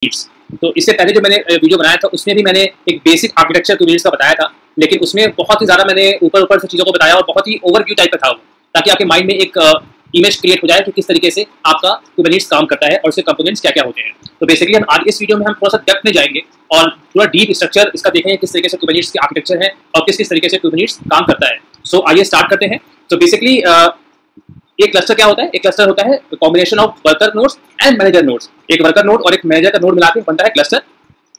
Kubernetes। तो इससे पहले जो मैंने वीडियो बनाया था उसमें भी मैंने एक बेसिक आर्किटेक्चर Kubernetes का बताया था, लेकिन उसमें बहुत ही ज़्यादा मैंने ऊपर से चीज़ों को बताया और बहुत ही ओवरव्यू टाइप का था वो, ताकि आपके माइंड में एक इमेज क्रिएट हो जाए कि किस तरीके से आपका Kubernetes काम करता है और उसके कंपोनेंट्स क्या क्या होते हैं। तो बेसिकली हम आज इस वीडियो में हम थोड़ा सा डेप्थ में जाएंगे और पूरा डीप स्ट्रक्चर इसका देखेंगे किस तरीके से Kubernetes की आर्किटेक्चर है और किस तरीके से Kubernetes काम करता है। सो आइए स्टार्ट करते हैं। तो बेसिकली एक क्लस्टर क्या होता है? एक क्लस्टर होता है combination of worker nodes and manager nodes. एक वर्कर नोड और एक मैनेजर का नोड मिला के बनता है क्लस्टर।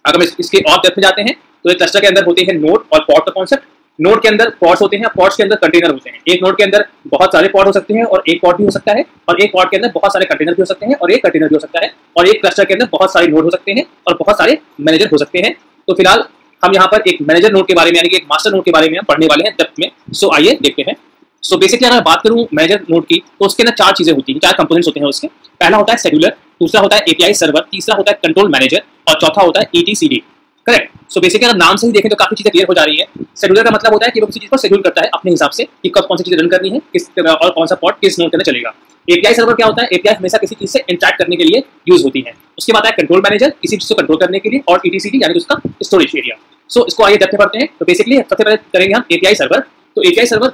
अगर हम इसके और डेप्थ में जाते हैं तो एक क्लस्टर के अंदर होते हैं नोड और पॉड का कॉन्सेप्ट। नोड के अंदर पॉड्स होते हैं, पॉड्स के अंदर कंटेनर होते हैं। एक नोड के अंदर बहुत सारे पॉड हो सकते हैं और एक पॉड भी हो सकता है, और एक पॉड के अंदर बहुत सारे कंटेनर भी हो सकते हैं और एक कंटेनर भी हो सकता है, और एक क्लस्टर के अंदर बहुत सारे नोड हो सकते हैं और बहुत सारे मैनेजर हो सकते हैं। तो फिलहाल हम यहाँ पर एक मैनेजर नोड के बारे में यानी कि एक मास्टर नोड के बारे में हम पढ़ने वाले हैं डेप्थ में। सो आइए देखते हैं। सो बेसिकली अगर बात करूँ मैनेजर नोड की तो उसके अंदर चार चीजें होती हैं, चार कंपोनेंट्स होते हैं उसके। पहला होता है शेड्यूलर, दूसरा होता है एपीआई सर्वर, तीसरा होता है कंट्रोल मैनेजर और चौथा होता है ईटीसीडी। करेक्ट। सो बेसिकली अगर नाम से ही देखें तो काफी चीजें क्लियर हो जा रही है। शेड्यूलर का मतलब होता है कि वो किसी चीज को शेड्यूल करता है अपने हिसाब से कि कब कौन सी चीज रन करनी है, किस और कौन सा पॉड किस नोड के अंदर चलेगा। एपीआई सर्वर क्या होता है? एपीआई हमेशा किसी चीज से इंटरैक्ट करने के लिए यूज होती है। उसके बाद है कंट्रोल मैनेजर, किसी चीज को कंट्रोल करने के लिए, और ईटीसीडी यानी कि उसका स्टोरेज एरिया। सो इसको आइए डेप्थ में पढ़ते हैं। तो बेसिकली सबसे पहले करेंगे हम एपीआई सर्वर। तो API server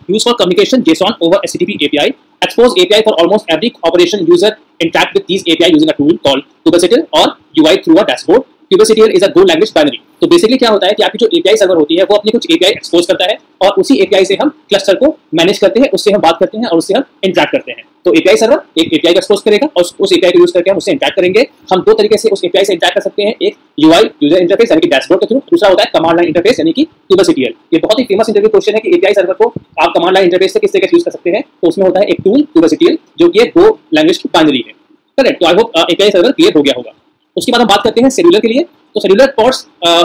used for communication JSON over HTTP API. Expose API for almost every operation user interact with these API using a tool called kubectl or UI through a dashboard. kubectl is a Go language binary. तो basically क्या होता है कि आपकी जो API server होती है वो अपनी कुछ API एक्सपोज करता है और उसी API से हम क्लस्टर को मैनेज करते हैं, उससे हम बात करते हैं और उससे हम इंटरैक्ट करते हैं। तो API सर्वर एक API को एक्सपोज करेगा और उस API को यूज करके हम उससे इंटरैक्ट करेंगे। हम दो तरीके से उस API से इंटरैक्ट कर सकते हैं, एक UI यूजर इंटरफेस यानी कि डैशबोर्ड के थ्रू, दूसरा होता है कमांड लाइन इंटरफेस यानी कि kubectl। ये बहुत ही फेमस इंटरव्यू क्वेश्चन है कि API सर्वर को आप कमांड लाइन इंटरफेस से किस तरीके से यूज कर सकते हैं। तो उसमें होता है एक टूल kubectl जो कि एक Go लैंग्वेज की बाइनरी है। करेक्ट। तो I hope API server clear हो गया होगा। उसके बाद हम बात करते हैं शेड्यूलर के लिए। तो scheduler pods,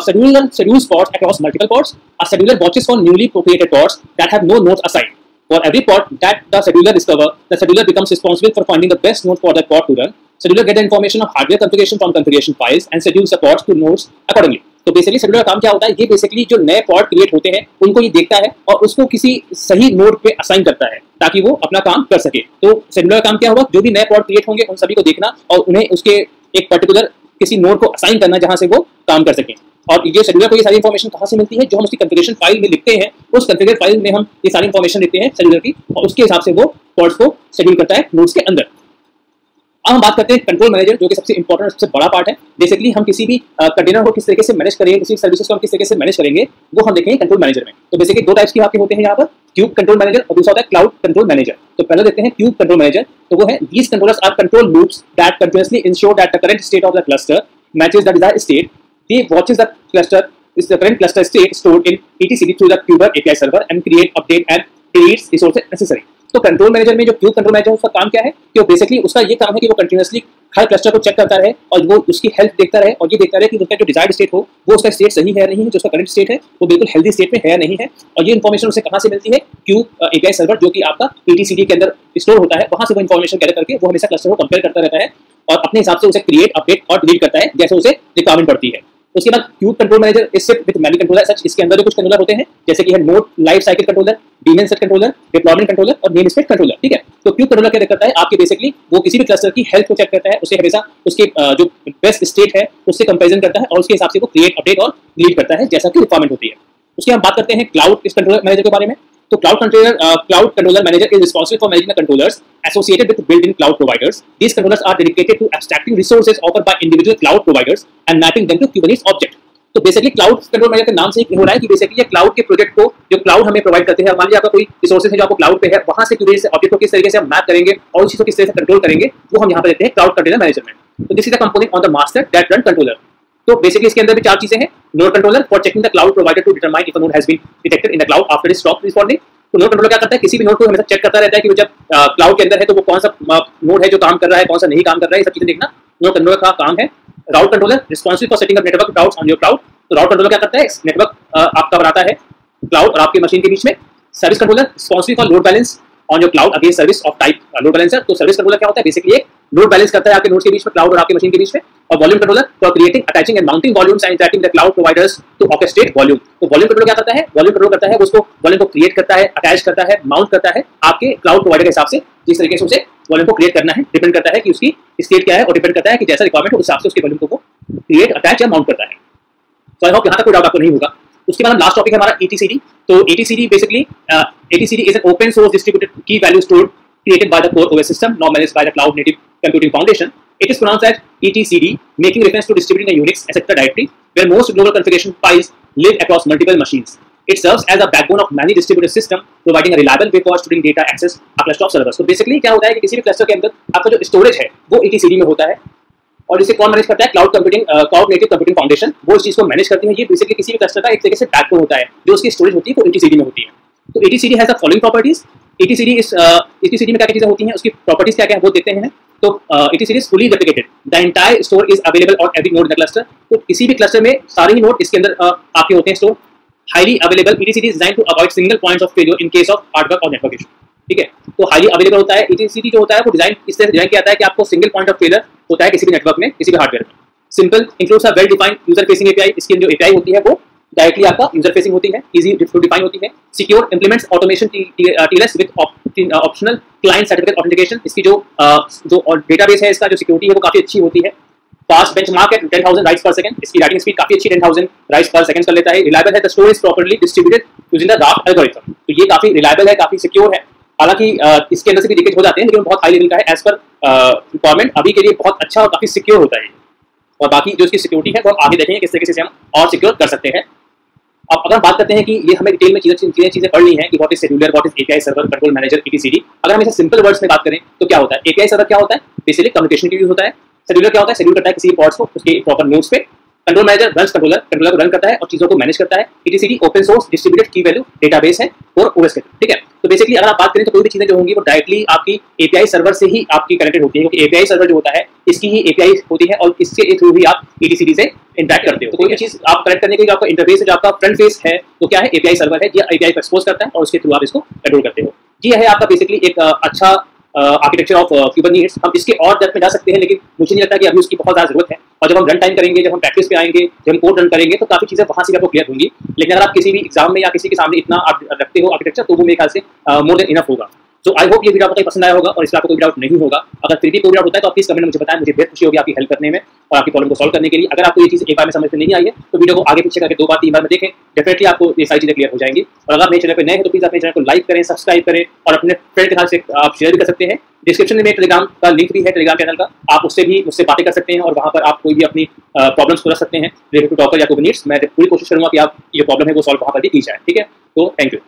schedules pods across multiple pods. A scheduler watches for newly created pods that have no nodes assigned. For every pod that the scheduler discovers, the scheduler becomes responsible for finding the best node for that pod to run. Scheduler gets the information of hardware configuration from configuration files and schedules the pods to nodes accordingly. तो basically scheduler का काम क्या होता है? ये basically जो नए pod create होते हैं उनको ये देखता है और उसको किसी सही नोड पे असाइन करता है ताकि वो अपना काम कर सके। तो शेड्यूलर का काम क्या होगा? जो भी नए पॉड क्रिएट होंगे उन सभी को देखना और उन्हें उसके एक पर्टिकुलर किसी नोड को असाइन करना जहां से वो काम कर सके। और ये शेड्यूलर को ये सारी इन्फॉर्मेशन कहां से मिलती है? जो हम उसकी कॉन्फ़िगरेशन फाइल में लिखते हैं, उस कॉन्फ़िगर फाइल में हम ये सारी इन्फॉर्मेशन देते हैं शेड्यूलर की और उसके हिसाब से वो पॉड्स को शेड्यूल करता है नोड्स के अंदर। अब हम बात करते हैं कंट्रोल मैनेजर, जो कि सबसे इंपॉर्टेंट सबसे बड़ा पार्ट है। बेसिकली हम किसी भी कंटेनर को किस तरीके से मैनेज करेंगे, किसी सर्विसेज को हम किस तरीके से मैनेज करेंगे, वो हम देखेंगे कंट्रोल मैनेजर में। तो बेसिकली दो टाइप्स के आपके होते हैं यहाँ पर, क्यूब कंट्रोल मैनेजर और दूसरा होता है क्लाउड कंट्रोल मैनेजर। तो पहले देखते हैं क्यूब कंट्रोल मैनेजर। तो वो है these controllers are control loops that continuously ensure that the current state of the cluster matches the desired state. They watches the cluster is the current cluster state stored in etcd through the Kuber API server and create, update and deletes resources necessary. तो control manager में जो cube control manager उसका काम क्या है कि वो basically उसका ये काम है कि वो कंटिन्यूअसली हर क्लस्टर को चेक करता रहे और वो उसकी हेल्थ देखता रहे और ये देखता रहे कि उसका जो डिजायर्ड स्टेट हो वो उसका स्टेट सही है नहीं है, जो उसका करंट स्टेट है वो बिल्कुल हेल्दी स्टेट में है नहीं है। और ये इन्फॉर्मेशन उसे कहाँ से मिलती है? क्यूब API सर्वर जो कि आपका ETCD के अंदर स्टोर होता है, वहां से वो इन्फॉर्मेशन गैदर करके वो हमेशा क्लस्टर को कंपेयर करता रहता है और अपने हिसाब से उसे क्रिएट, अपडेट और डिलीट करता है जैसे उसे रिक्वायरमेंट पड़ती है। उसके बाद क्यूब कंट्रोल मैनेजर इससे विद मैनी कंट्रोलर सच, इसके अंदर जो कुछ कंट्रोलर होते हैं जैसे कि है node life cycle controller, DNS set controller, deployment controller और नेम स्पेस कंट्रोलर। ठीक है। तो क्यूब कंट्रोलर क्या करता है? आपके बेसिकली वो किसी भी क्लस्टर की हेल्थ को चेक करता है, उसे हमेशा उसके जो बेस्ट स्टेट है उससे कंपेरिजन करता है और उसके हिसाब से वो क्रिएट, अपडेट और डिलीट करता है जैसा कि रिक्वायरमेंट होती है। उसके हम बात करते हैं क्लाउड इस कंट्रोलर मैनेजर के बारे में। तो cloud controller manager is responsible for managing the controllers associated with built-in cloud providers. These controllers are dedicated to abstracting resources offered by individual cloud providers and mapping them to Kubernetes object. तो basically cloud control manager के नाम से हो रहा है कि basically ये cloud के प्रोजेक्ट को जो क्लाउड हमें प्रोवाइड करते हैं, मान लीजिए आपका कोई रिसोर्सेज है जो आपको क्लाउड पे है, वहां से Kubernetes ऑब्जेक्ट को किस तरीके से हम मैप करेंगे और उस चीज को किस तरह से कंट्रोल करेंगे वो हम यहाँ पर देते हैं क्लाउड कंटेनर मैनेजमेंट। तो this is the component on the master that run controller. तो बेसिकली इसके अंदर भी चार चीजें हैं। Node controller for checking the cloud provider to determine if a node has been detected in the cloud after it stop responding. तो node controller क्या करता है? किसी भी नोड को हमेशा चेक करता रहता है कि वो जब क्लाउड के अंदर है तो वो कौन सा नोड है जो काम कर रहा है, कौन सा नहीं काम कर रहा है, ये सब चीजें देखना नोड कंट्रोलर का काम है। Route controller responsible for setting up network routes on your cloud. तो राउट कंट्रोलर क्या करता है? नेटवर्क आपका बनाता है क्लाउड और आपकी मशीन के बीच में। Service controller responsible for load balance on your cloud against service of type load balancer. तो सर्विस कंट्रोलर क्या होता है? बेसिकली एक लोड बैलेंस करता है आपके नोड्स के बीच में, क्लाउड और आपके मशीन के बीच में, और volume controller for creating, attaching and mounting volumes and interacting with the cloud providers to orchestrate volume. तो वॉल्यूम कंट्रोलर क्या करता है? वॉल्यूम कंट्रोल करता है, उसको वॉल्यूम को क्रिएट करता है, अटैच करता है, माउंट करता है आपके क्लाउड प्रोवाइडर के हिसाब से, जिस तरीके से उसे वॉल्यूम को क्रिएट करना है, डिपेंड करता है कि उसकी स्टेट क्या है, और डिपेंड करता है कि जैसा रिक्वायरमेंट हो उस हिसाब से उसके वॉल्यूम को क्रिएट, अटैच या माउंट करता है। तो आई होप यहाँ तक कोई डाउट आपको नहीं होगा। उसके बाद लास्ट टॉपिक है हमारा ETCD। तो ETCD basically ETCD is an open source distributed key value stored created by the core OS system, now managed by the Cloud Native Computing Foundation. It is pronounced as ETCD, making reference to distributing a Unix etc. directory where most global configuration files live across multiple machines. It serves as a backbone of many distributed systems, providing a reliable way for storing data access a cluster of servers. So basically क्या होता है कि किसी भी cluster के अंदर आपका जो स्टोरेज है वो ETCD में होता है, और इसे कौन मैनेज करता है? क्लाउड नेटिव कंप्यूटिंग फाउंडेशन, वो इस चीज को मैनेज करती है। ये बेसिकली किसी भी क्लस्टर का एक तरीके से बैकबोन होता है, जो उसकी स्टोरेज होती है वो ETCD में होती है। तो ETCD has the following properties. ETCD में क्या क्या चीजें होती हैं, उसकी प्रॉपर्टीज क्या क्या है वो देखते हैं। तो ETCD is fully replicated, the entire store is available on every node in the cluster. तो किसी भी क्लस्टर में सारे ही नोड इसके अंदर आपके होते हैं store, highly available. ETCD is designed to avoid single points of failure in case of hardware और नेटवर्क इशू। ठीक है, तो हाईली अवेलेबल होता है। ETCD जो होता है वो डिजाइन इस तरह से डिजाइन किया जाता है कि आपको सिंगल पॉइंट ऑफ फेलियर होता है किसी भी नेटवर्क में, किसी भी हार्डवेयर में। Simple, includes a well defined user facing API। इसकी जो API होती है वो डायरेक्टली आपका यूजर फेसिंग होती है, इजी टू डिफाइन होती है। Secure implements automation TLS with optional client certificate authentication. इसकी जो डेटाबेस है, इसका जो सिक्योरिटी है वो काफी अच्छी होती है। फास्ट बेंचमार्क एट 10,000 राइट्स पर सेकंड। इसकी राइटिंग स्पीड काफी अच्छी 10,000 राइट्स पर सेकंड कर लेता है। रिलायबल है, the store is properly distributed using the raft algorithm. तो ये काफी रिलायबल है, काफी सिक्योर है। हालांकि इसके अंदर से भी लीकेज हो जाते हैं, लेकिन बहुत हाई लेवल का है एज पर रिक्वायरमेंट। अभी के लिए बहुत अच्छा और काफी सिक्योर होता है। और बाकी जो इसकी सिक्योरिटी है वो आगे देखेंगे किस तरीके से हम और सिक्योर कर सकते हैं। अब अगर बात करते हैं कि ये हमें डिटेल में चीजें पढ़ ली हैं कि what is scheduler, what is API server, control manager, ETCD। अगर हम इसे सिंपल वर्ड्स में बात करें तो क्या होता है? API सर्वर क्या होता है? बेसिकली कम्युनिकेशन के लिए होता है। शेड्यूलर क्या होता है? शेड्यूल करता है किसी पॉड्स को उसके प्रॉपर नोड्स पे। कंट्रोल मैनेजर रन्स कंट्रोलर को रन करता है और चीजों को मैनेज करता है। ETCD open source distributed key value database है और OS का। ठीक है, तो बेसिकली अगर आप बात करें तो कोई भी चीजें जो होंगी वो डायरेक्टली आपकी API सर्वर से ही आपकी कनेक्टेड होती है, क्योंकि API सर्वर जो होता है इसकी ही API होती है और इसके थ्रू ही आप ETCD से इंटरैक्ट करते हो। तो कोई भी चीज आप कनेक्ट करने के लिए जो आपका इंटरफेस है, जो आपका फ्रंट फेस है, तो क्या है? API सर्वर है, ये API को एक्सपोज करता है और उसके थ्रू आप इसको कंट्रोल करते हो। ये है आपका बेसिकली एक अच्छा आर्किटेक्चर ऑफ कुबरनेटिस। हम इसके और डेप्थ में जा सकते हैं, लेकिन मुझे नहीं लगता कि अभी उसकी बहुत ज़्यादा जरूरत है। और जब हम रन टाइम करेंगे, जब हम प्रैक्टिस पे आएंगे, जब हम कोड रन करेंगे, तो काफ़ी चीज़ें वहाँ से आपको क्लियर होंगी। लेकिन अगर आप किसी भी एग्जाम में या किसी के सामने इतना आप रखते हो आर्किटेक्चर, तो वो मेरे ख्याल से मोर देन इनफ होगा। तो आई होप ये वीडियो आपको पसंद आया होगा और इसमें आपको कोई डाउट नहीं होगा। अगर फिर भी कोई डाउट होता है तो आप प्लीज कमेंट में मुझे बताएं, मुझे बहुत खुशी होगी आपकी हेल्प करने में और आपकी प्रॉब्लम को सॉल्व करने के लिए। अगर आपको ये चीज़ एक बार में समझ में नहीं आई है तो वीडियो को आगे पीछे करके 2 बार 3 बार में देखें, डेफिनेटली आपको ये सारी चीज़ें क्लियर हो जाएंगी। और अगर मेरे चैनल पर नए हैं तो प्लीज़ अपने चैनल को लाइक करें, सब्सक्राइब करें और अपने फ्रेंड के साथ से आप शेयर भी कर सकते हैं। डिस्क्रिप्शन में टेलीग्राम का लिंक भी है, टेलीग्राम चैनल का, आप उससे भी मुझसे बातें कर सकते हैं और वहाँ पर आप कोई भी अपनी प्रॉब्लम्स को रख सकते हैं रिलेटेड टू डॉकर या कुबरनेटिस। मैं पूरी कोशिश करूँगा कि आप ये प्रॉब्लम है वो सॉल्व वहाँ पर भी की जाए। ठीक है, तो थैंक यू।